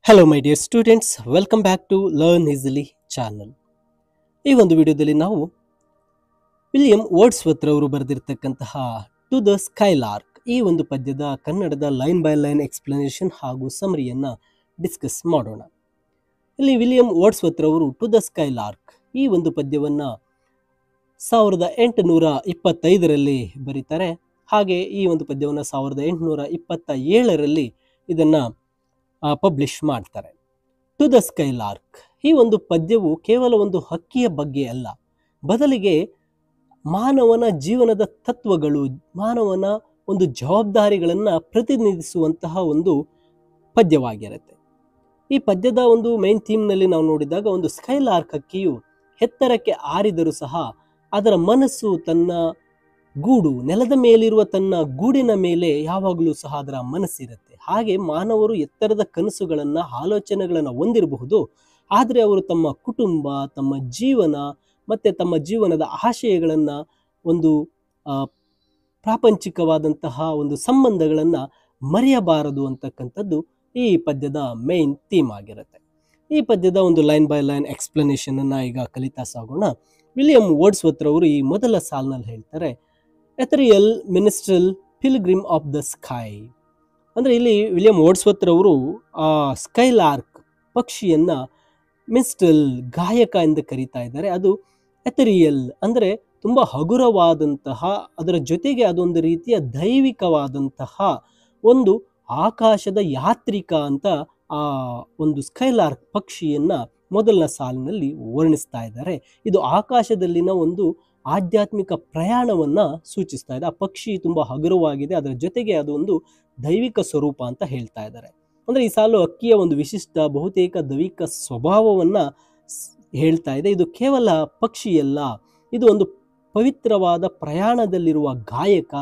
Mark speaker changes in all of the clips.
Speaker 1: Hello my dear students, welcome back to learn easily channel. ಈ ಒಂದು ವಿಡಿಯೋದಲ್ಲಿ ನಾವು ವಿಲಿಯಂ ವರ್ಡ್ಸ್ವರ್ತ್ ರವರು ಬರೆದಿರ್ತಕ್ಕಂತಹ ಟು ದ ಸ್ಕೈಲಾರ್ಕ್ ಈ ಒಂದು ಪದ್ಯದ ಕನ್ನಡದ ಲೈನ್ ಬೈ ಲೈನ್ ಎಕ್ಸ್ಪ್ಲನೇಷನ್ ಹಾಗೂ ಸಮರಿಯನ್ನ ಡಿಸ್ಕಸ್ ಮಾಡೋಣ. ಇಲ್ಲಿ ವಿಲಿಯಂ ವರ್ಡ್ಸ್ವರ್ತ್ ರವರು ಟು ದ ಸ್ಕೈಲಾರ್ಕ್ ಈ ಒಂದು ಪದ್ಯವನ್ನ 1825ರಲ್ಲಿ ಬರೀತಾರೆ. ಹಾಗೆ ಈ ಒಂದು ಪದ್ಯವನ್ನು 1827ರಲ್ಲಿ ಇದನ್ನ ಪಬ್ಲಿಷ್ ಮಾಡ್ತಾರೆ. ಟು ದ ಸ್ಕೈಲಾರ್ಕ್ ಈ ಒಂದು ಪದ್ಯವು ಕೇವಲ ಒಂದು ಹಕ್ಕಿಯ ಬಗ್ಗೆ ಅಲ್ಲ, ಬದಲಿಗೆ ಮಾನವನ ಜೀವನದ ತತ್ವಗಳು, ಮಾನವನ ಒಂದು ಜವಾಬ್ದಾರಿಗಳನ್ನು ಪ್ರತಿನಿಧಿಸುವಂತಹ ಒಂದು ಪದ್ಯವಾಗಿರುತ್ತೆ. ಈ ಪದ್ಯದ ಒಂದು ಮೈನ್ ಥೀಮ್ನಲ್ಲಿ ನಾವು ನೋಡಿದಾಗ ಒಂದು ಸ್ಕೈಲಾರ್ಕ್ ಹಕ್ಕಿಯು ಎತ್ತರಕ್ಕೆ ಹಾರಿದರೂ ಸಹ ಅದರ ಮನಸ್ಸು ತನ್ನ ಗೂಡು, ನೆಲದ ಮೇಲಿರುವ ತನ್ನ ಗೂಡಿನ ಮೇಲೆ ಯಾವಾಗಲೂ ಸಹ ಅದರ ಮನಸ್ಸಿರುತ್ತೆ. ಹಾಗೆ ಮಾನವರು ಎತ್ತರದ ಕನಸುಗಳನ್ನ, ಆಲೋಚನೆಗಳನ್ನು ಹೊಂದಿರಬಹುದು, ಆದರೆ ಅವರು ತಮ್ಮ ಕುಟುಂಬ, ತಮ್ಮ ಜೀವನ ಮತ್ತೆ ತಮ್ಮ ಜೀವನದ ಆಶಯಗಳನ್ನ, ಒಂದು ಪ್ರಾಪಂಚಿಕವಾದಂತಹ ಒಂದು ಸಂಬಂಧಗಳನ್ನ ಮರೆಯಬಾರದು ಅಂತಕ್ಕಂಥದ್ದು ಈ ಪದ್ಯದ ಮೇನ್ ಥೀಮ್ ಆಗಿರುತ್ತೆ. ಈ ಪದ್ಯದ ಒಂದು ಲೈನ್ ಬೈ ಲೈನ್ ಎಕ್ಸ್ಪ್ಲನೇಷನ್ ಅನ್ನ ಈಗ ಕಲಿತಾ ಸಾಗೋಣ. ವಿಲಿಯಂ ವರ್ಡ್ಸ್ವರ್ತ್ ರವರು ಈ ಮೊದಲ ಸಾಲಿನಲ್ಲಿ ಹೇಳ್ತಾರೆ, ethereal minstrel pilgrim of the sky. ಅಂದ್ರೆ ಇಲ್ಲಿ ವಿಲಿಯಂ ವರ್ಡ್ಸ್ವರ್ತ್ ರವರು ಆ ಸ್ಕೈಲಾರ್ಕ್ ಪಕ್ಷಿಯನ್ನ ಮಿನಿಸ್ಟ್ರಲ್ ಗಾಯಕ ಎಂದು ಕರೀತಾ ಇದ್ದಾರೆ. ಅದು ಎಥರಿಯಲ್ ಅಂದ್ರೆ ತುಂಬಾ ಹಗುರವಾದಂತಹ, ಅದರ ಜೊತೆಗೆ ಅದೊಂದು ರೀತಿಯ ದೈವಿಕವಾದಂತಹ ಒಂದು ಆಕಾಶದ ಯಾತ್ರಿಕ ಅಂತ ಆ ಒಂದು ಸ್ಕೈಲಾರ್ಕ್ ಪಕ್ಷಿಯನ್ನ ಮೊದಲನ ಸಾಲಿನಲ್ಲಿ ವರ್ಣಿಸ್ತಾ ಇದ್ದಾರೆ. ಇದು ಆಕಾಶದಲ್ಲಿನ ಒಂದು ಆಧ್ಯಾತ್ಮಿಕ ಪ್ರಯಾಣವನ್ನ ಸೂಚಿಸ್ತಾ ಇದೆ. ಆ ಪಕ್ಷಿ ತುಂಬಾ ಹಗುರವಾಗಿದೆ, ಅದರ ಜೊತೆಗೆ ಅದು ಒಂದು ದೈವಿಕ ಸ್ವರೂಪ ಅಂತ ಹೇಳ್ತಾ ಇದ್ದಾರೆ. ಅಂದ್ರೆ ಈ ಸಾಲು ಹಕ್ಕಿಯ ಒಂದು ವಿಶಿಷ್ಟ ಬಹುತೇಕ ದೈವಿಕ ಸ್ವಭಾವವನ್ನ ಹೇಳ್ತಾ ಇದೆ. ಇದು ಕೇವಲ ಪಕ್ಷಿಯಲ್ಲ, ಇದು ಒಂದು ಪವಿತ್ರವಾದ ಪ್ರಯಾಣದಲ್ಲಿರುವ ಗಾಯಕ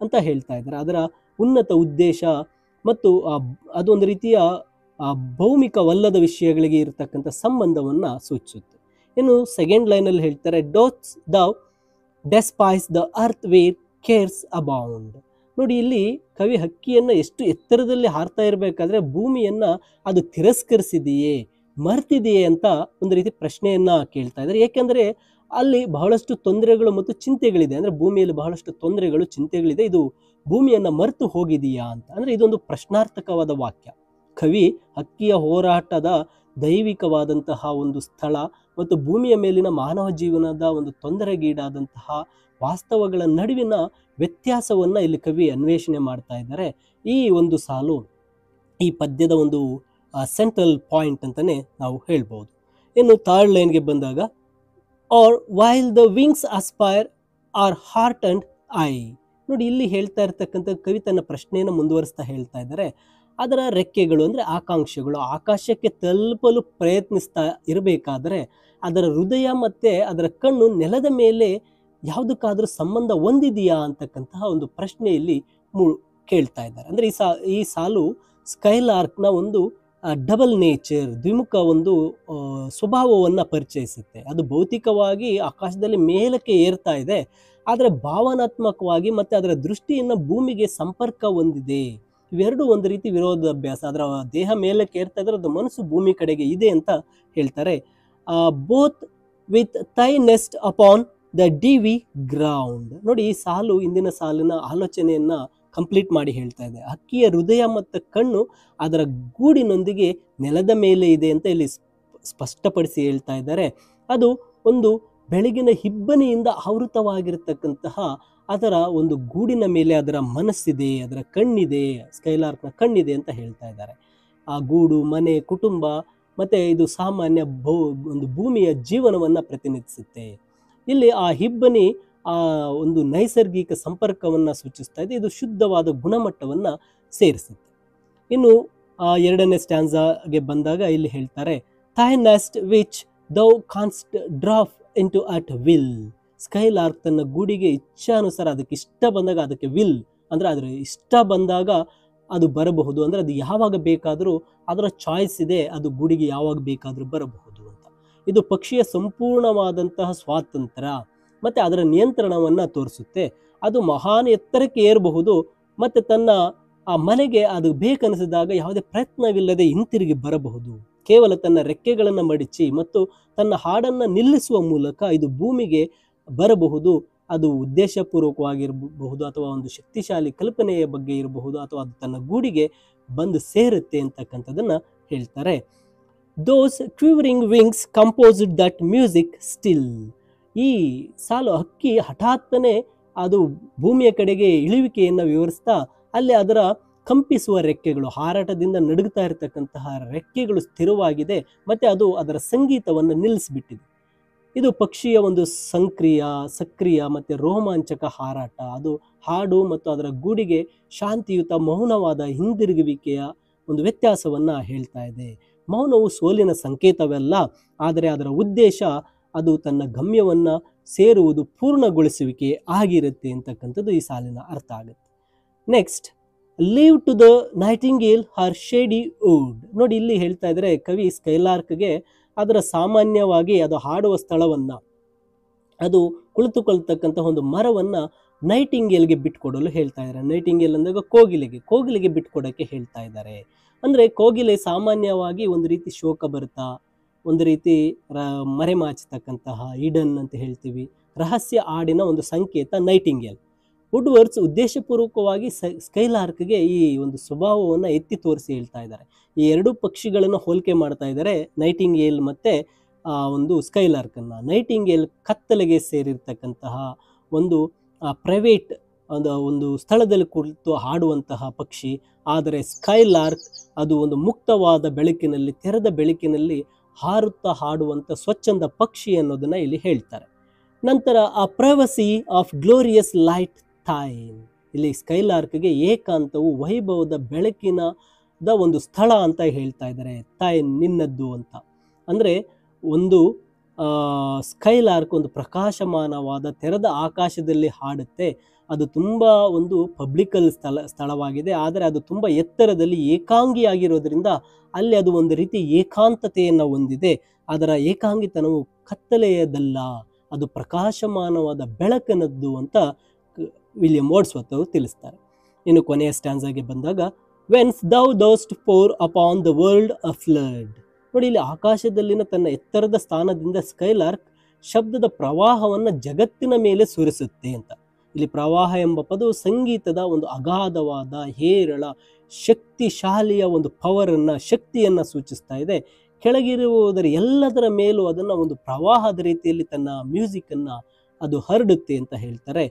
Speaker 1: ಅಂತ ಹೇಳ್ತಾ ಇದ್ದಾರೆ. ಅದರ ಉನ್ನತ ಉದ್ದೇಶ ಮತ್ತು ಅದೊಂದು ರೀತಿಯ ಭೌಮಿಕವಲ್ಲದ ವಿಷಯಗಳಿಗೆ ಇರತಕ್ಕಂಥ ಸಂಬಂಧವನ್ನ ಸೂಚಿಸುತ್ತೆ. ಇನ್ನು ಸೆಕೆಂಡ್ ಲೈನ್ ಅಲ್ಲಿ ಹೇಳ್ತಾರೆ, dost thou despise the earth where cares abound. ನೋಡಿ, ಇಲ್ಲಿ ಕವಿ ಹಕ್ಕಿಯನ್ನ ಎಷ್ಟು ಎತ್ತರದಲ್ಲಿ ಹಾರ್ತಾ ಇರಬೇಕಾದ್ರೆ ಭೂಮಿಯನ್ನ ಅದು ತಿರಸ್ಕರಿಸಿದೆಯೇ, ಮರ್ತಿದೆಯೇ ಅಂತ ಒಂದು ರೀತಿ ಪ್ರಶ್ನೆಯನ್ನ ಕೇಳ್ತಾ ಇದ್ದಾರೆ. ಏಕೆಂದ್ರೆ ಅಲ್ಲಿ ಬಹಳಷ್ಟು ತೊಂದರೆಗಳು ಮತ್ತು ಚಿಂತೆಗಳಿದೆ. ಅಂದ್ರೆ ಭೂಮಿಯಲ್ಲಿ ಬಹಳಷ್ಟು ತೊಂದರೆಗಳು, ಚಿಂತೆಗಳಿದೆ, ಇದು ಭೂಮಿಯನ್ನ ಮರೆತು ಹೋಗಿದೆಯಾ ಅಂತ. ಅಂದ್ರೆ ಇದೊಂದು ಪ್ರಶ್ನಾರ್ಥಕವಾದ ವಾಕ್ಯ. ಕವಿ ಹಕ್ಕಿಯ ಹೋರಾಟದ ದೈವಿಕವಾದಂತಹ ಒಂದು ಸ್ಥಳ ಮತ್ತು ಭೂಮಿಯ ಮೇಲಿನ ಮಾನವ ಜೀವನದ ಒಂದು ತೊಂದರೆಗೀಡಾದಂತಹ ವಾಸ್ತವಗಳ ನಡುವಿನ ವ್ಯತ್ಯಾಸವನ್ನ ಇಲ್ಲಿ ಕವಿ ಅನ್ವೇಷಣೆ ಮಾಡ್ತಾ ಇದ್ದಾರೆ. ಈ ಒಂದು ಸಾಲು ಈ ಪದ್ಯದ ಒಂದು ಸೆಂಟ್ರಲ್ ಪಾಯಿಂಟ್ ಅಂತಾನೆ ನಾವು ಹೇಳ್ಬಹುದು. ಇನ್ನು ಥರ್ಡ್ ಲೈನ್ಗೆ ಬಂದಾಗ, or while the wings aspire are heart and eye. ನೋಡಿ, ಇಲ್ಲಿ ಹೇಳ್ತಾ ಇರ್ತಕ್ಕಂಥ ಕವಿ ತನ್ನ ಪ್ರಶ್ನೆಯನ್ನು ಮುಂದುವರಿಸ್ತಾ ಹೇಳ್ತಾ ಇದ್ದಾರೆ, ಅದರ ರೆಕ್ಕೆಗಳು ಅಂದ್ರೆ ಆಕಾಂಕ್ಷೆಗಳು ಆಕಾಶಕ್ಕೆ ತಲುಪಲು ಪ್ರಯತ್ನಿಸ್ತಾ ಇರಬೇಕಾದ್ರೆ ಅದರ ಹೃದಯ ಮತ್ತೆ ಅದರ ಕಣ್ಣು ನೆಲದ ಮೇಲೆ ಯಾವುದಕ್ಕಾದ್ರೂ ಸಂಬಂಧ ಹೊಂದಿದೆಯಾ ಅಂತಕ್ಕಂತಹ ಒಂದು ಪ್ರಶ್ನೆ ಇಲ್ಲಿ ಕೇಳ್ತಾ ಇದ್ದಾರೆ. ಅಂದ್ರೆ ಈ ಸಾಲು ಸ್ಕೈಲಾರ್ಕ್ನ ಒಂದು ಡಬಲ್ ನೇಚರ್, ದ್ವಿಮುಖ ಒಂದು ಸ್ವಭಾವವನ್ನ ಪರಿಚಯಿಸುತ್ತೆ. ಅದು ಭೌತಿಕವಾಗಿ ಆಕಾಶದಲ್ಲಿ ಮೇಲಕ್ಕೆ ಏರ್ತಾ ಇದೆ, ಆದರೆ ಭಾವನಾತ್ಮಕವಾಗಿ ಮತ್ತೆ ಅದರ ದೃಷ್ಟಿಯನ್ನ ಭೂಮಿಗೆ ಸಂಪರ್ಕ ಹೊಂದಿದೆ. ಇವೆರಡು ಒಂದು ರೀತಿ ವಿರೋಧಾಭ್ಯಾಸ. ಅದರ ದೇಹ ಮೇಲಕ್ಕೆ ಏರ್ತಾ ಇದ್ರೆ ಅದು ಮನಸ್ಸು ಭೂಮಿ ಕಡೆಗೆ ಇದೆ ಅಂತ ಹೇಳ್ತಾರೆ. Both with thy nest upon the dewy ground. ನೋಡಿ, ಈ ಸಾಲು ಇಂದಿನ ಸಾಲಿನ ಆಲೋಚನೆಯನ್ನ ಕಂಪ್ಲೀಟ್ ಮಾಡಿ ಹೇಳ್ತಾ ಇದೆ. ಹಕ್ಕಿಯ ಹೃದಯ ಮತ್ತು ಕಣ್ಣು ಅದರ ಗೂಡಿನೊಂದಿಗೆ ನೆಲದ ಮೇಲೆ ಇದೆ ಅಂತ ಇಲ್ಲಿ ಸ್ಪಷ್ಟಪಡಿಸಿ ಹೇಳ್ತಾ ಇದ್ದಾರೆ. ಅದು ಒಂದು ಬೆಳಗಿನ ಹಿಬ್ಬನಿಯಿಂದ ಆವೃತವಾಗಿರತಕ್ಕಂತಹ ಅದರ ಒಂದು ಗೂಡಿನ ಮೇಲೆ ಅದರ ಮನಸ್ಸಿದೆ, ಅದರ ಕಣ್ಣಿದೆ, ಸ್ಕೈಲಾರ್ಕ್ನ ಕಣ್ಣಿದೆ ಅಂತ ಹೇಳ್ತಾ ಇದ್ದಾರೆ. ಆ ಗೂಡು, ಮನೆ, ಕುಟುಂಬ ಮತ್ತೆ ಇದು ಸಾಮಾನ್ಯ ಒಂದು ಭೂಮಿಯ ಜೀವನವನ್ನ ಪ್ರತಿನಿಧಿಸುತ್ತೆ. ಇಲ್ಲಿ ಆ ಹಿಬ್ಬನಿ ಆ ಒಂದು ನೈಸರ್ಗಿಕ ಸಂಪರ್ಕವನ್ನ ಸೂಚಿಸ್ತಾ ಇದೆ. ಇದು ಶುದ್ಧವಾದ ಗುಣಮಟ್ಟವನ್ನ ಸೇರಿಸುತ್ತೆ. ಇನ್ನು ಎರಡನೇ ಸ್ಟ್ಯಾನ್ಸಾಗೆ ಬಂದಾಗ ಇಲ್ಲಿ ಹೇಳ್ತಾರೆ, thy nest which thou canst drop into at will. Skylark ತನ್ನ ಗೂಡಿಗೆ ಇಚ್ಛಾನುಸಾರ, ಅದಕ್ಕೆ ಇಷ್ಟ ಬಂದಾಗ, ಅದಕ್ಕೆ ವಿಲ್ ಅಂದ್ರೆ ಅದರ ಇಷ್ಟ ಬಂದಾಗ ಅದು ಬರಬಹುದು. ಅಂದ್ರೆ ಅದು ಯಾವಾಗ ಬೇಕಾದರೂ ಅದರ ಚಾಯ್ಸ್ ಇದೆ, ಅದು ಗೂಡಿಗೆ ಯಾವಾಗ ಬೇಕಾದರೂ ಬರಬಹುದು ಅಂತ. ಇದು ಪಕ್ಷಿಯ ಸಂಪೂರ್ಣವಾದಂತಹ ಸ್ವಾತಂತ್ರ್ಯ ಮತ್ತೆ ಅದರ ನಿಯಂತ್ರಣವನ್ನ ತೋರಿಸುತ್ತೆ. ಅದು ಮಹಾನ್ ಎತ್ತರಕ್ಕೆ ಏರಬಹುದು ಮತ್ತೆ ತನ್ನ ಆ ಮನೆಗೆ ಅದು ಬೇಕನ್ನಿಸಿದಾಗ ಯಾವುದೇ ಪ್ರಯತ್ನವಿಲ್ಲದೆ ಹಿಂತಿರುಗಿ ಬರಬಹುದು. ಕೇವಲ ತನ್ನ ರೆಕ್ಕೆಗಳನ್ನು ಮಡಿಚಿ ಮತ್ತು ತನ್ನ ಹಾಡನ್ನು ನಿಲ್ಲಿಸುವ ಮೂಲಕ ಇದು ಭೂಮಿಗೆ ಬರಬಹುದು. ಅದು ಉದ್ದೇಶಪೂರ್ವಕವಾಗಿರಬಹುದು ಅಥವಾ ಒಂದು ಶಕ್ತಿಶಾಲಿ ಕಲ್ಪನೆಯ ಬಗ್ಗೆ ಇರಬಹುದು ಅಥವಾ ಅದು ತನ್ನ ಗೂಡಿಗೆ ಬಂದು ಸೇರುತ್ತೆ ಅಂತಕ್ಕಂಥದ್ದನ್ನ ಹೇಳ್ತಾರೆ. Those quivering wings composed that music still. ಈ ಸಾಲು ಹಕ್ಕಿ ಹಠಾತ್ತನೆ ಅದು ಭೂಮಿಯ ಕಡೆಗೆ ಇಳಿವಿಕೆಯನ್ನು ವಿವರಿಸ್ತಾ ಅಲ್ಲಿ ಅದರ ಕಂಪಿಸುವ ರೆಕ್ಕೆಗಳು, ಹಾರಾಟದಿಂದ ನಡುಗ್ತಾ ಇರತಕ್ಕಂತಹ ರೆಕ್ಕೆಗಳು ಸ್ಥಿರವಾಗಿದೆ ಮತ್ತೆ ಅದು ಅದರ ಸಂಗೀತವನ್ನು ನಿಲ್ಲಿಸಿಬಿಟ್ಟಿದೆ. ಇದು ಪಕ್ಷಿಯ ಒಂದು ಸಕ್ರಿಯ ಮತ್ತೆ ರೋಮಾಂಚಕ ಹಾರಾಟ. ಅದು ಹಾಡು ಮತ್ತು ಅದರ ಗೂಡಿಗೆ ಶಾಂತಿಯುತ ಮೌನವಾದ ಹಿಂದಿರುಗುವಿಕೆಯ ಒಂದು ವ್ಯತ್ಯಾಸವನ್ನ ಹೇಳ್ತಾ ಇದೆ. ಮೌನವು ಸೋಲಿನ ಸಂಕೇತವಲ್ಲ, ಆದರೆ ಅದರ ಉದ್ದೇಶ ಅದು ತನ್ನ ಗಮ್ಯವನ್ನ ಸೇರುವುದು ಪೂರ್ಣಗೊಳಿಸುವಿಕೆ ಆಗಿರುತ್ತೆ ಅಂತಕ್ಕಂಥದ್ದು ಈ ಸಾಲಿನ ಅರ್ಥ ಆಗುತ್ತೆ. Next, leave to the nightingale her shady wood. ನೋಡಿ, ಇಲ್ಲಿ ಹೇಳ್ತಾ ಇದ್ರೆ ಕವಿ ಸ್ಕೈಲಾರ್ಕ್ಗೆ ಅದರ ಸಾಮಾನ್ಯವಾಗಿ ಅದು ಹಾಡುವ ಸ್ಥಳವನ್ನ, ಅದು ಕುಳಿತುಕೊಳ್ತಕ್ಕಂಥ ಒಂದು ಮರವನ್ನ ನೈಟಿಂಗೇಲ್ಗೆ ಬಿಟ್ಕೊಡಲು ಹೇಳ್ತಾ ಇದ್ದಾರೆ. ನೈಟಿಂಗೇಲ್ ಅಂದಾಗ ಕೋಗಿಲೆಗೆ ಬಿಟ್ಕೊಡಕ್ಕೆ ಹೇಳ್ತಾ ಇದ್ದಾರೆ. ಅಂದ್ರೆ ಕೋಗಿಲೆ ಸಾಮಾನ್ಯವಾಗಿ ಒಂದು ರೀತಿ ಶೋಕ ಬರ್ತಾ, ಒಂದು ರೀತಿ ಮರೆಮಾಚತಕ್ಕಂತಹ ಈಡನ್ ಅಂತ ಹೇಳ್ತೀವಿ, ರಹಸ್ಯ ಹಾಡಿನ ಒಂದು ಸಂಕೇತ ನೈಟಿಂಗೇಲ್. ವುಡ್ವರ್ಡ್ಸ್ ಉದ್ದೇಶಪೂರ್ವಕವಾಗಿ ಸ್ಕೈಲಾರ್ಕ್ಗೆ ಈ ಒಂದು ಸ್ವಭಾವವನ್ನು ಎತ್ತಿ ತೋರಿಸಿ ಹೇಳ್ತಾ ಇದ್ದಾರೆ. ಈ ಎರಡು ಪಕ್ಷಿಗಳನ್ನು ಹೋಲಿಕೆ ಮಾಡ್ತಾ ಇದ್ದಾರೆ, ನೈಟಿಂಗೇಲ್ ಮತ್ತೆ ಒಂದು ಸ್ಕೈಲಾರ್ಕನ್ನ. ನೈಟಿಂಗೇಲ್ ಕತ್ತಲೆಗೆ ಸೇರಿರ್ತಕ್ಕಂತಹ ಒಂದು ಪ್ರೈವೇಟ್ ಒಂದು ಸ್ಥಳದಲ್ಲಿ ಕುಳಿತು ಹಾಡುವಂತಹ ಪಕ್ಷಿ, ಆದರೆ ಸ್ಕೈಲಾರ್ಕ್ ಅದು ಒಂದು ಮುಕ್ತವಾದ ಬೆಳಕಿನಲ್ಲಿ, ತೆರೆದ ಬೆಳಕಿನಲ್ಲಿ ಹಾರುತ್ತಾ ಹಾಡುವಂಥ ಸ್ವಚ್ಛಂದ ಪಕ್ಷಿ ಅನ್ನೋದನ್ನ ಇಲ್ಲಿ ಹೇಳ್ತಾರೆ. ನಂತರ ಆ privacy of glorious light time. ಇಲ್ಲಿ ಸ್ಕೈಲಾರ್ಕ್ಗೆ ಏಕಾಂತವು ವೈಭವದ ಬೆಳಕಿನ ಒಂದು ಸ್ಥಳ ಅಂತ ಹೇಳ್ತಾ ಇದ್ದಾರೆ. ಟೈಮ್ ನಿನ್ನದ್ದು ಅಂತ. ಅಂದ್ರೆ ಒಂದು ಸ್ಕೈಲಾರ್ಕ್ ಒಂದು ಪ್ರಕಾಶಮಾನವಾದ ತೆರೆದ ಆಕಾಶದಲ್ಲಿ ಹಾಡುತ್ತೆ. ಅದು ತುಂಬಾ ಒಂದು ಪಬ್ಲಿಕಲ್ ಸ್ಥಳವಾಗಿದೆ, ಆದರೆ ಅದು ತುಂಬಾ ಎತ್ತರದಲ್ಲಿ ಏಕಾಂಗಿಯಾಗಿರೋದ್ರಿಂದ ಅಲ್ಲಿ ಅದು ಒಂದು ರೀತಿ ಏಕಾಂತತೆಯನ್ನು ಹೊಂದಿದೆ. ಅದರ ಏಕಾಂಗಿತನವು ಕತ್ತಲೆಯದಲ್ಲ, ಅದು ಪ್ರಕಾಶಮಾನವಾದ ಬೆಳಕನದ್ದು ಅಂತ ವಿಲಿಯಂ ವರ್ಡ್ಸ್ವರ್ತ್ ಅವರು ತಿಳಿಸ್ತಾರೆ. ಇನ್ನು ಕೊನೆಯ ಸ್ಟ್ಯಾನ್ಸಾಗೆ ಬಂದಾಗ, whence thou dost pour upon the world a flood. ನೋಡಿ, ಇಲ್ಲಿ ಆಕಾಶದಲ್ಲಿನ ತನ್ನ ಎತ್ತರದ ಸ್ಥಾನದಿಂದ ಸ್ಕೈಲಾರ್ಕ್ ಶಬ್ದದ ಪ್ರವಾಹವನ್ನು ಜಗತ್ತಿನ ಮೇಲೆ ಸುರಿಸುತ್ತೆ ಅಂತ. ಇಲ್ಲಿ ಪ್ರವಾಹ ಎಂಬ ಪದವು ಸಂಗೀತದ ಒಂದು ಅಗಾಧವಾದ ಹೇರಳ ಶಕ್ತಿಶಾಲಿಯ ಒಂದು ಶಕ್ತಿಯನ್ನ ಸೂಚಿಸ್ತಾ ಇದೆ. ಕೆಳಗಿರುವುದರ ಎಲ್ಲದರ ಮೇಲೂ ಅದನ್ನ ಒಂದು ಪ್ರವಾಹದ ರೀತಿಯಲ್ಲಿ ತನ್ನ ಮ್ಯೂಸಿಕ್ ಅನ್ನ ಅದು ಹರಡುತ್ತೆ ಅಂತ ಹೇಳ್ತಾರೆ.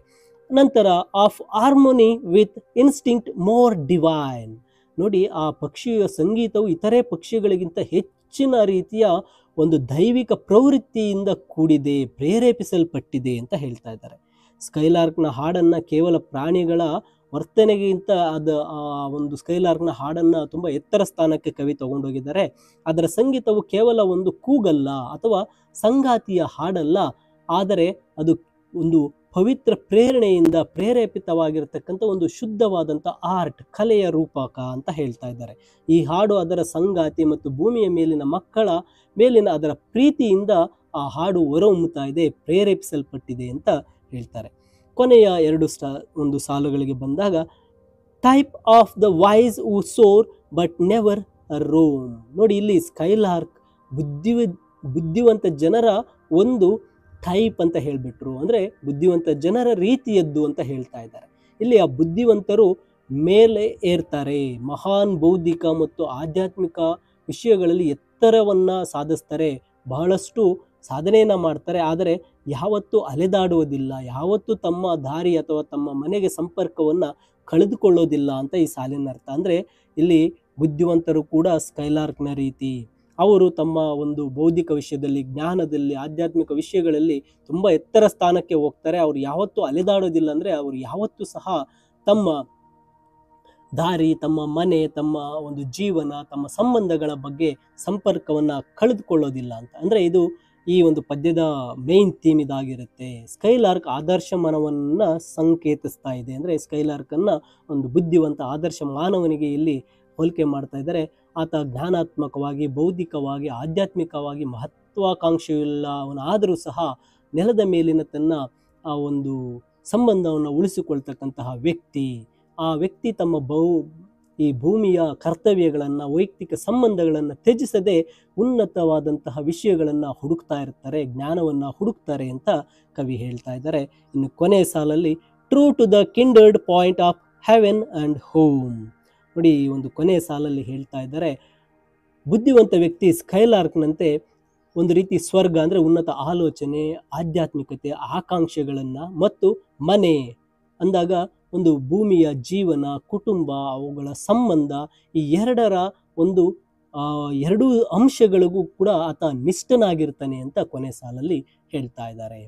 Speaker 1: ನಂತರ of harmony with instinct more divine. ನೋಡಿ, ಆ ಪಕ್ಷಿಯ ಸಂಗೀತವು ಇತರೆ ಪಕ್ಷಿಗಳಿಗಿಂತ ಹೆಚ್ಚಿನ ರೀತಿಯ ಒಂದು ದೈವಿಕ ಪ್ರವೃತ್ತಿಯಿಂದ ಕೂಡಿದೆ, ಪ್ರೇರೇಪಿಸಲ್ಪಟ್ಟಿದೆ ಅಂತ ಹೇಳ್ತಾ ಇದ್ದಾರೆ. ಸ್ಕೈಲಾರ್ಕ್ನ ಹಾಡನ್ನ ಕೇವಲ ಪ್ರಾಣಿಗಳ ವರ್ತನೆಗಿಂತ ಒಂದು ಸ್ಕೈಲಾರ್ಕ್ನ ಹಾಡನ್ನ ತುಂಬಾ ಎತ್ತರ ಸ್ಥಾನಕ್ಕೆ ಕವಿ ತಗೊಂಡೋಗಿದ್ದಾರೆ. ಅದರ ಸಂಗೀತವು ಕೇವಲ ಒಂದು ಕೂಗಲ್ಲ ಅಥವಾ ಸಂಗಾತಿಯ ಹಾಡಲ್ಲ, ಆದರೆ ಅದು ಒಂದು ಪವಿತ್ರ ಪ್ರೇರಣೆಯಿಂದ ಪ್ರೇರೇಪಿತವಾಗಿರತಕ್ಕಂಥ ಒಂದು ಶುದ್ಧವಾದಂಥ ಆರ್ಟ್, ಕಲೆಯ ರೂಪಕ ಅಂತ ಹೇಳ್ತಾ ಇದ್ದಾರೆ. ಈ ಹಾಡು ಅದರ ಸಂಗಾತಿ ಮತ್ತು ಭೂಮಿಯ ಮೇಲಿನ ಮಕ್ಕಳ ಮೇಲಿನ ಅದರ ಪ್ರೀತಿಯಿಂದ ಆ ಹಾಡು ಹೊರಹೊಮ್ಮುತ್ತಾ ಇದೆ, ಪ್ರೇರೇಪಿಸಲ್ಪಟ್ಟಿದೆ ಅಂತ ಹೇಳ್ತಾರೆ. ಕೊನೆಯ ಒಂದು ಸಾಲುಗಳಿಗೆ ಬಂದಾಗ, type of the wise who soar but never roam. ನೋಡಿ, ಇಲ್ಲಿ ಸ್ಕೈಲಾರ್ಕ್ ಬುದ್ಧಿವಂತ ಜನರ ಒಂದು ಟೈಪ್ ಅಂತ ಹೇಳ್ಬಿಟ್ರು, ಅಂದ್ರೆ ಬುದ್ಧಿವಂತ ಜನರ ರೀತಿಯದ್ದು ಅಂತ ಹೇಳ್ತಾ ಇದ್ದಾರೆ. ಇಲ್ಲಿ ಆ ಬುದ್ಧಿವಂತರು ಮೇಲೆ ಏರ್ತಾರೆ, ಮಹಾನ್ ಬೌದ್ಧಿಕ ಮತ್ತು ಆಧ್ಯಾತ್ಮಿಕ ವಿಷಯಗಳಲ್ಲಿ ಎತ್ತರವನ್ನ ಸಾಧಿಸ್ತಾರೆ, ಬಹಳಷ್ಟು ಸಾಧನೆಯನ್ನ ಮಾಡ್ತಾರೆ, ಆದರೆ ಯಾವತ್ತೂ ಅಲೆದಾಡುವುದಿಲ್ಲ, ಯಾವತ್ತೂ ತಮ್ಮ ದಾರಿ ಅಥವಾ ತಮ್ಮ ಮನೆಗೆ ಸಂಪರ್ಕವನ್ನ ಕಳೆದುಕೊಳ್ಳೋದಿಲ್ಲ ಅಂತ ಈ ಸಾಲಿನ ಅರ್ಥ. ಅಂದ್ರೆ ಇಲ್ಲಿ ಬುದ್ಧಿವಂತರು ಕೂಡ ಸ್ಕೈಲಾರ್ಕ್ನ ರೀತಿ, ಅವರು ತಮ್ಮ ಒಂದು ಬೌದ್ಧಿಕ ವಿಷಯದಲ್ಲಿ, ಜ್ಞಾನದಲ್ಲಿ, ಆಧ್ಯಾತ್ಮಿಕ ವಿಷಯಗಳಲ್ಲಿ ತುಂಬಾ ಎತ್ತರ ಸ್ಥಾನಕ್ಕೆ ಹೋಗ್ತಾರೆ. ಅವ್ರು ಯಾವತ್ತೂ ಅಲೆದಾಡೋದಿಲ್ಲ, ಅಂದ್ರೆ ಅವರು ಯಾವತ್ತೂ ಸಹ ತಮ್ಮ ದಾರಿ, ತಮ್ಮ ಮನೆ, ತಮ್ಮ ಒಂದು ಜೀವನ, ತಮ್ಮ ಸಂಬಂಧಗಳ ಬಗ್ಗೆ ಸಂಪರ್ಕವನ್ನ ಕಳೆದುಕೊಳ್ಳೋದಿಲ್ಲ ಅಂತ. ಅಂದ್ರೆ ಇದು ಈ ಒಂದು ಪದ್ಯದ ಮೇನ್ ಥೀಮ್ ಇದಾಗಿರುತ್ತೆ. ಸ್ಕೈಲಾರ್ಕ್ ಆದರ್ಶ ಮಾನವನ್ನ ಸಂಕೇತಿಸ್ತಾ ಇದೆ. ಅಂದ್ರೆ ಸ್ಕೈಲಾರ್ಕ್ ಅನ್ನ ಒಂದು ಬುದ್ಧಿವಂತ ಆದರ್ಶ ಮಾನವನಿಗೆ ಇಲ್ಲಿ ಹೋಲಿಕೆ ಮಾಡ್ತಾ ಇದ್ದಾರೆ. ಆತ ಜ್ಞಾನಾತ್ಮಕವಾಗಿ, ಬೌದ್ಧಿಕವಾಗಿ, ಆಧ್ಯಾತ್ಮಿಕವಾಗಿ ಮಹತ್ವಾಕಾಂಕ್ಷೆಯುಳ್ಳವನಾದರೂ ಸಹ ನೆಲದ ಮೇಲಿನ ತನ್ನ ಆ ಒಂದು ಸಂಬಂಧವನ್ನು ಉಳಿಸಿಕೊಳ್ತಕ್ಕಂತಹ ವ್ಯಕ್ತಿ. ಆ ವ್ಯಕ್ತಿ ತಮ್ಮ ಈ ಭೂಮಿಯ ಕರ್ತವ್ಯಗಳನ್ನು, ವೈಯಕ್ತಿಕ ಸಂಬಂಧಗಳನ್ನು ತ್ಯಜಿಸದೆ ಉನ್ನತವಾದಂತಹ ವಿಷಯಗಳನ್ನು ಹುಡುಕ್ತಾ ಇರ್ತಾರೆ, ಜ್ಞಾನವನ್ನು ಹುಡುಕ್ತಾರೆ ಅಂತ ಕವಿ ಹೇಳ್ತಾ ಇದ್ದಾರೆ. ಇನ್ನು ಕೊನೆಯ ಸಾಲಲ್ಲಿ true to the kindred point of heaven and home. ನೋಡಿ, ಈ ಒಂದು ಕೊನೆಯ ಸಾಲಲ್ಲಿ ಹೇಳ್ತಾ ಇದ್ದಾರೆ, ಬುದ್ಧಿವಂತ ವ್ಯಕ್ತಿ ಸ್ಕೈಲಾರ್ಕ್ನಂತೆ ಒಂದು ರೀತಿ ಸ್ವರ್ಗ ಅಂದರೆ ಉನ್ನತ ಆಲೋಚನೆ, ಆಧ್ಯಾತ್ಮಿಕತೆ, ಆಕಾಂಕ್ಷೆಗಳನ್ನು ಮತ್ತು ಮನೆ ಅಂದಾಗ ಒಂದು ಭೂಮಿಯ ಜೀವನ, ಕುಟುಂಬ, ಅವುಗಳ ಸಂಬಂಧ, ಈ ಎರಡರ ಒಂದು ಎರಡೂ ಅಂಶಗಳಿಗೂ ಕೂಡ ಆತ ನಿಷ್ಠನಾಗಿರ್ತಾನೆ ಅಂತ ಕೊನೆ ಸಾಲಲ್ಲಿ ಹೇಳ್ತಾ ಇದ್ದಾರೆ.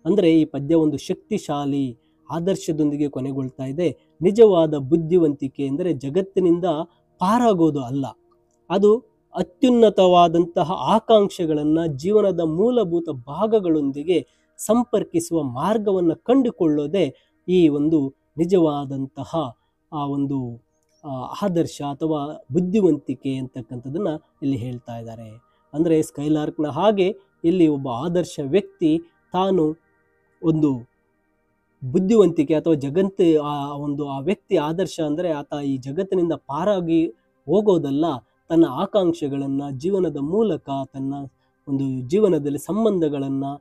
Speaker 1: ಅಂದರೆ ಈ ಪದ್ಯ ಒಂದು ಶಕ್ತಿಶಾಲಿ ಆದರ್ಶದೊಂದಿಗೆ ಕೊನೆಗೊಳ್ತಾ ಇದೆ. ನಿಜವಾದ ಬುದ್ಧಿವಂತಿಕೆ ಅಂದರೆ ಜಗತ್ತಿನಿಂದ ಪಾರಾಗೋದು ಅಲ್ಲ, ಅದು ಅತ್ಯುನ್ನತವಾದಂತಹ ಆಕಾಂಕ್ಷೆಗಳನ್ನು ಜೀವನದ ಮೂಲಭೂತ ಭಾಗಗಳೊಂದಿಗೆ ಸಂಪರ್ಕಿಸುವ ಮಾರ್ಗವನ್ನು ಕಂಡುಕೊಳ್ಳೋದೇ ಈ ಒಂದು ನಿಜವಾದಂತಹ ಆ ಒಂದು ಆದರ್ಶ ಅಥವಾ ಬುದ್ಧಿವಂತಿಕೆ ಅಂತಕ್ಕಂಥದ್ದನ್ನು ಇಲ್ಲಿ ಹೇಳ್ತಾ ಇದ್ದಾರೆ. ಅಂದರೆ ಸ್ಕೈಲಾರ್ಕ್ನ ಹಾಗೆ ಇಲ್ಲಿ ಒಬ್ಬ ಆದರ್ಶ ವ್ಯಕ್ತಿ ತಾನು ಒಂದು ಬುದ್ಧಿವಂತಿಕೆ ಅಥವಾ ಜಗತ್ತು ಆ ವ್ಯಕ್ತಿ ಆದರ್ಶ ಅಂದರೆ ಆತ ಈ ಜಗತ್ತಿನಿಂದ ಪಾರಾಗಿ ಹೋಗೋದಲ್ಲ, ತನ್ನ ಆಕಾಂಕ್ಷೆಗಳನ್ನು ಜೀವನದ ಮೂಲಕ ತನ್ನ ಒಂದು ಜೀವನದಲ್ಲಿ ಸಂಬಂಧಗಳನ್ನು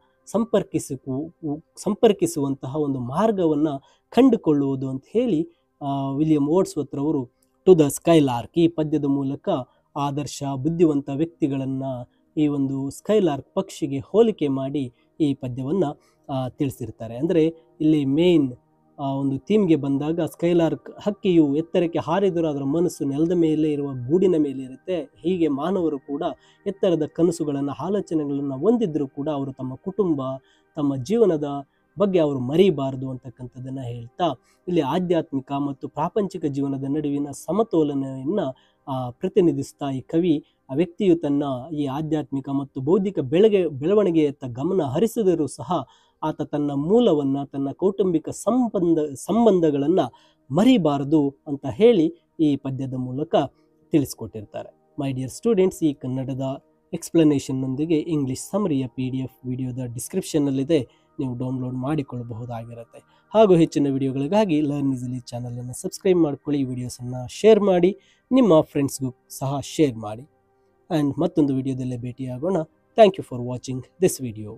Speaker 1: ಸಂಪರ್ಕಿಸುವಂತಹ ಒಂದು ಮಾರ್ಗವನ್ನು ಕಂಡುಕೊಳ್ಳುವುದು ಅಂತ ಹೇಳಿ ವಿಲಿಯಂ ವರ್ಡ್ಸ್ವರ್ತ್ ರವರು ಟು ದ ಸ್ಕೈಲಾರ್ಕ್ ಈ ಪದ್ಯದ ಮೂಲಕ ಆದರ್ಶ ಬುದ್ಧಿವಂತ ವ್ಯಕ್ತಿಗಳನ್ನು ಈ ಒಂದು ಸ್ಕೈಲಾರ್ಕ್ ಪಕ್ಷಿಗೆ ಹೋಲಿಕೆ ಮಾಡಿ ಈ ಪದ್ಯವನ್ನು ತಿಳಿಸಿರ್ತಾರೆ. ಅಂದರೆ ಇಲ್ಲಿ ಮೇನ್ ಒಂದು ಥೀಮ್ಗೆ ಬಂದಾಗ ಸ್ಕೈಲಾರ್ಕ್ ಹಕ್ಕಿಯು ಎತ್ತರಕ್ಕೆ ಹಾರಿದರೂ ಅದರ ಮನಸ್ಸು ನೆಲದ ಮೇಲೆ ಇರುವ ಗೂಡಿನ ಮೇಲೆ ಇರುತ್ತೆ. ಹೀಗೆ ಮಾನವರು ಕೂಡ ಎತ್ತರದ ಕನಸುಗಳನ್ನು, ಆಲೋಚನೆಗಳನ್ನು ಹೊಂದಿದ್ರೂ ಕೂಡ ಅವರು ತಮ್ಮ ಕುಟುಂಬ, ತಮ್ಮ ಜೀವನದ ಬಗ್ಗೆ ಅವರು ಮರಿಬಾರದು ಅಂತಕ್ಕಂಥದ್ದನ್ನು ಹೇಳ್ತಾ ಇಲ್ಲಿ ಆಧ್ಯಾತ್ಮಿಕ ಮತ್ತು ಪ್ರಾಪಂಚಿಕ ಜೀವನದ ನಡುವಿನ ಸಮತೋಲನೆಯನ್ನು ಪ್ರತಿನಿಧಿಸ್ತಾ ಈ ಕವಿ ಆ ವ್ಯಕ್ತಿಯು ತನ್ನ ಈ ಆಧ್ಯಾತ್ಮಿಕ ಮತ್ತು ಬೌದ್ಧಿಕ ಬೆಳವಣಿಗೆಯತ್ತ ಗಮನ ಹರಿಸಿದರೂ ಸಹ ಆತ ತನ್ನ ಮೂಲವನ್ನು, ತನ್ನ ಕೌಟುಂಬಿಕ ಸಂಬಂಧಗಳನ್ನು ಮರಿಬಾರದು ಅಂತ ಹೇಳಿ ಈ ಪದ್ಯದ ಮೂಲಕ ತಿಳಿಸ್ಕೊಟ್ಟಿರ್ತಾರೆ. ಮೈ ಡಿಯರ್ ಸ್ಟೂಡೆಂಟ್ಸ್, ಈ ಕನ್ನಡದ ಎಕ್ಸ್ಪ್ಲನೇಷನ್ನೊಂದಿಗೆ ಇಂಗ್ಲಿಷ್ ಸಮರಿಯ PDF ವಿಡಿಯೋದ ಡಿಸ್ಕ್ರಿಪ್ಷನ್ನಲ್ಲಿದೆ, ನೀವು ಡೌನ್ಲೋಡ್ ಮಾಡಿಕೊಳ್ಳಬಹುದಾಗಿರುತ್ತೆ. ಹಾಗೂ ಹೆಚ್ಚಿನ ವಿಡಿಯೋಗಳಿಗಾಗಿ ಲರ್ನ್ ಈಸಿಲಿ ಚಾನಲನ್ನು ಸಬ್ಸ್ಕ್ರೈಬ್ ಮಾಡ್ಕೊಳ್ಳಿ, ವಿಡಿಯೋಸನ್ನು ಶೇರ್ ಮಾಡಿ, ನಿಮ್ಮ ಫ್ರೆಂಡ್ಸ್ಗೂ ಸಹ ಶೇರ್ ಮಾಡಿ. ಆ್ಯಂಡ್ ಮತ್ತೊಂದು ವಿಡಿಯೋದಲ್ಲೇ ಭೇಟಿಯಾಗೋಣ. Thank you for watching this video.